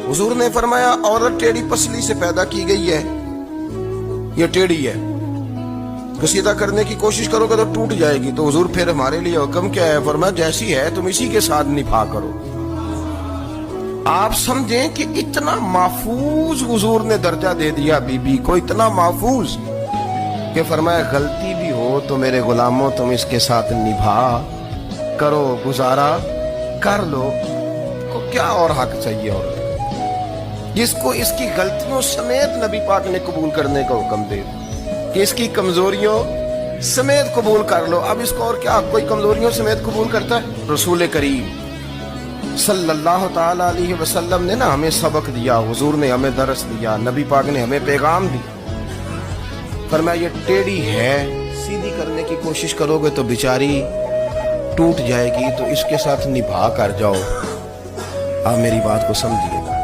हुजूर ने फरमाया औरत टेढ़ी पसली से पैदा की गई है, ये टेढ़ी है, तो सीधा करने की कोशिश करोगे तो टूट जाएगी। तो हुजूर फिर हमारे लिए हुक्म क्या है? फरमाया जैसी है तुम इसी के साथ निभा करो। आप समझें कि इतना महफूज हुजूर ने दर्जा दे दिया बीबी को, इतना महफूज कि फरमाया गलती भी हो तो मेरे गुलामों तुम इसके साथ निभा करो, गुजारा कर लो। को क्या और हक चाहिए? और जिसको इसकी गलतियों समेत नबी पाक ने कबूल करने का हुक्म दे कि इसकी कमजोरियों समेत कबूल कर लो। अब इसको और क्या, कोई कमजोरियों समेत कबूल करता है? रसूल करीम सल्लल्लाहु ताला अलैहि वसल्लम ने ना हमें सबक दिया, हुजूर ने हमें दरस दिया, नबी पाक ने हमें पैगाम दिया। फरमाया ये टेढ़ी है, सीधी करने की कोशिश करोगे तो बेचारी टूट जाएगी, तो इसके साथ निभा कर जाओ। आप मेरी बात को समझिएगा।